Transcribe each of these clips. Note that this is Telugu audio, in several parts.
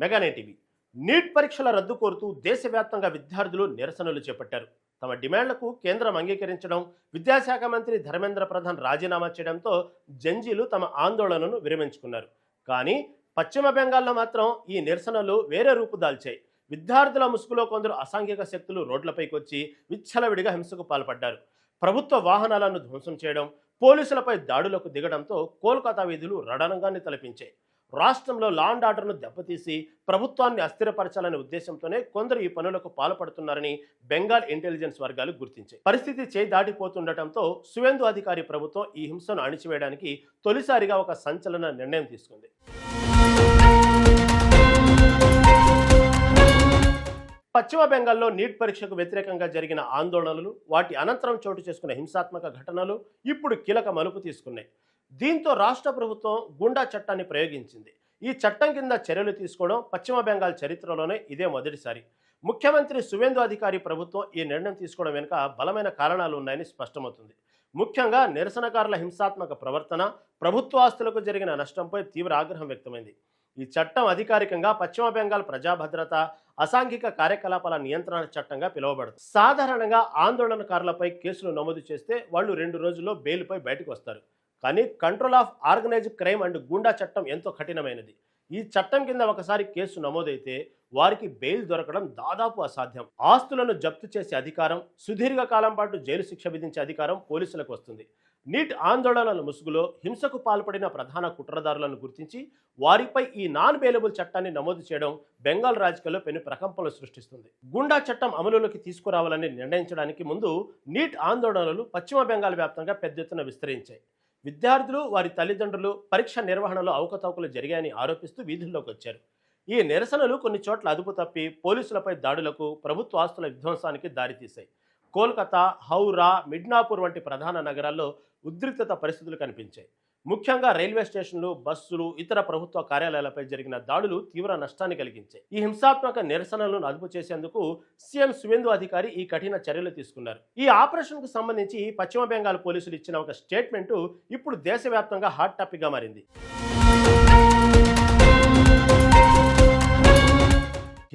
మెగానే టీవీ. నీట్ పరీక్షల రద్దు కోరుతూ దేశవ్యాప్తంగా విద్యార్థులు నిరసనలు చేపట్టారు. తమ డిమాండ్లకు కేంద్రం అంగీకరించడం, విద్యాశాఖ మంత్రి ధర్మేంద్ర ప్రధాన్ రాజీనామా చేయడంతో జంజీలు తమ ఆందోళనను విరమించుకున్నారు. కానీ పశ్చిమ బెంగాల్లో మాత్రం ఈ నిరసనలు వేరే రూపు దాల్చాయి. విద్యార్థుల ముసుగులో కొందరు అసాంఘిక శక్తులు రోడ్లపైకి వచ్చి విచ్చలవిడిగా హింసకు పాల్పడ్డారు. ప్రభుత్వ వాహనాలను ధ్వంసం చేయడం, పోలీసులపై దాడులకు దిగడంతో కోల్కతా వీధులు రణరంగాన్ని తలపించాయి. రాష్ట్రంలో లా అండ్ ఆర్డర్ను దెబ్బతీసి ప్రభుత్వాన్ని అస్థిరపరచాలనే ఉద్దేశంతోనే కొందరు ఈ పనులకు పాల్పడుతున్నారని బెంగాల్ ఇంటెలిజెన్స్ వర్గాలు గుర్తించాయి. పరిస్థితి చేయి దాటిపోతుండటంతో సువేందు అధికారి ప్రభుత్వం ఈ హింసను అణిచివేయడానికి తొలిసారిగా ఒక సంచలన నిర్ణయం తీసుకుంది. పశ్చిమ బెంగాల్లో నీట్ పరీక్షకు వ్యతిరేకంగా జరిగిన ఆందోళనలు, వాటి అనంతరం చోటు చేసుకున్న హింసాత్మక ఘటనలు ఇప్పుడు కీలక మలుపు తీసుకున్నాయి. దీంతో రాష్ట్ర ప్రభుత్వం గూండా చట్టాన్ని ప్రయోగించింది. ఈ చట్టం కింద చర్యలు తీసుకోవడం పశ్చిమ బెంగాల్ చరిత్రలోనే ఇదే మొదటిసారి. ముఖ్యమంత్రి సువేందు అధికారి ప్రభుత్వం ఈ నిర్ణయం తీసుకోవడం వెనుక బలమైన కారణాలు ఉన్నాయని స్పష్టమవుతుంది. ముఖ్యంగా నిరసనకారుల హింసాత్మక ప్రవర్తన, ప్రభుత్వ ఆస్తులకు జరిగిన నష్టంపై తీవ్ర ఆగ్రహం వ్యక్తమైంది. ఈ చట్టం అధికారికంగా పశ్చిమ బెంగాల్ ప్రజాభద్రత, అసాంఘిక కార్యకలాపాల నియంత్రణ చట్టంగా పిలువబడుతుంది. సాధారణంగా ఆందోళనకారులపై కేసులు నమోదు చేస్తే వాళ్ళు 2 రోజుల్లో బెయిల్పై బయటకు వస్తారు. కానీ control of organised crime and goonda చట్టం ఎంతో కఠినమైనది. ఈ చట్టం కింద ఒకసారి కేసు నమోదైతే వారికి బెయిల్ దొరకడం దాదాపు అసాధ్యం. ఆస్తులను జప్తు చేసే అధికారం, సుదీర్ఘకాలం పాటు జైలు శిక్ష విధించే అధికారం పోలీసులకు వస్తుంది. నీట్ ఆందోళనల ముసుగులో హింసకు పాల్పడిన ప్రధాన కుట్రదారులను గుర్తించి వారిపై ఈ నాన్ బెయిలబుల్ చట్టాన్ని నమోదు చేయడం బెంగాల్ రాజకీయాల్లో పెను ప్రకంపనలు సృష్టిస్తుంది. గూండా చట్టం అమలులోకి తీసుకురావాలని నిర్ణయించడానికి ముందు నీట్ ఆందోళనలు పశ్చిమ బెంగాల్ వ్యాప్తంగా పెద్ద ఎత్తున విస్తరించాయి. విద్యార్థులు, వారి తల్లిదండ్రులు పరీక్ష నిర్వహణలో అవకతవకలు జరిగాయని ఆరోపిస్తూ వీధుల్లోకి వచ్చారు. ఈ నిరసనలు కొన్ని చోట్ల అదుపు తప్పి పోలీసులపై దాడులకు, ప్రభుత్వ ఆస్తుల విధ్వంసానికి దారితీశాయి. కోల్కతా, హౌరా, మిడ్నాపూర్ వంటి ప్రధాన నగరాల్లో ఉద్రిక్తత పరిస్థితులు కనిపించాయి. ముఖ్యంగా రైల్వే స్టేషన్లు, బస్సులు, ఇతర ప్రభుత్వ కార్యాలయాలపై జరిగిన దాడులు తీవ్ర నష్టాన్ని కలిగించాయి. ఈ హింసాత్మక నిరసనలను అదుపు చేసేందుకు సీఎం సువేందు అధికారి ఈ కఠిన చర్యలు తీసుకున్నారు. ఈ ఆపరేషన్కు సంబంధించి పశ్చిమ బెంగాల్ పోలీసులు ఇచ్చిన ఒక స్టేట్మెంటు ఇప్పుడు దేశవ్యాప్తంగా హాట్ టాపిక్గా మారింది.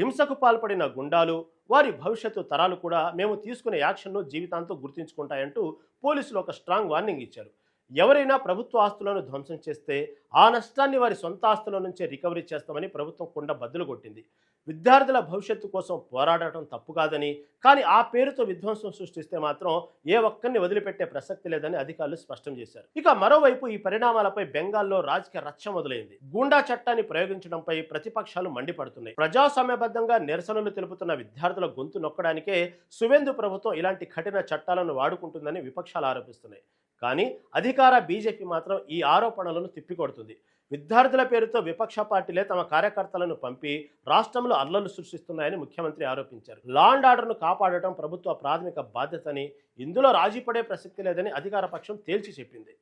హింసకు పాల్పడిన గుండాలు, వారి భవిష్యత్తు తరాలు కూడా మేము తీసుకునే యాక్షన్ను జీవితాంతం గుర్తుంచుకుంటాయంటూ పోలీసులు ఒక స్ట్రాంగ్ వార్నింగ్ ఇచ్చారు. ఎవరైనా ప్రభుత్వ ఆస్తులను ధ్వంసం చేస్తే ఆ నష్టాన్ని వారి సొంత ఆస్తుల నుంచే రికవరీ చేస్తామని ప్రభుత్వం కుండ బద్దలు కొట్టింది. విద్యార్థుల భవిష్యత్తు కోసం పోరాడటం తప్పు కాదని, కానీ ఆ పేరుతో విధ్వంసం సృష్టిస్తే మాత్రం ఏ ఒక్కరిని వదిలిపెట్టే ప్రసక్తి లేదని అధికారులు స్పష్టం చేశారు. ఇక మరోవైపు ఈ పరిణామాలపై బెంగాల్లో రాజకీయ రచ్చ మొదలైంది. గూండా చట్టాన్ని ప్రయోగించడంపై ప్రతిపక్షాలు మండిపడుతున్నాయి. ప్రజాస్వామ్యబద్ధంగా నిరసనలు తెలుపుతున్న విద్యార్థుల గొంతు నొక్కడానికే సువేందు ప్రభుత్వం ఇలాంటి కఠిన చట్టాలను వాడుకుంటుందని విపక్షాలు ఆరోపిస్తున్నాయి. కానీ అధికార బీజేపీ మాత్రం ఈ ఆరోపణలను తిప్పికొడుతుంది. విద్యార్థుల పేరుతో విపక్ష పార్టీలే తమ కార్యకర్తలను పంపి రాష్ట్రంలో అల్లర్లు సృష్టిస్తున్నాయని ముఖ్యమంత్రి ఆరోపించారు. లా అండ్ ఆర్డర్ను కాపాడటం ప్రభుత్వ ప్రాథమిక బాధ్యతని, ఇందులో రాజీ పడే ప్రసక్తి లేదని అధికార పక్షం తేల్చి చెప్పింది.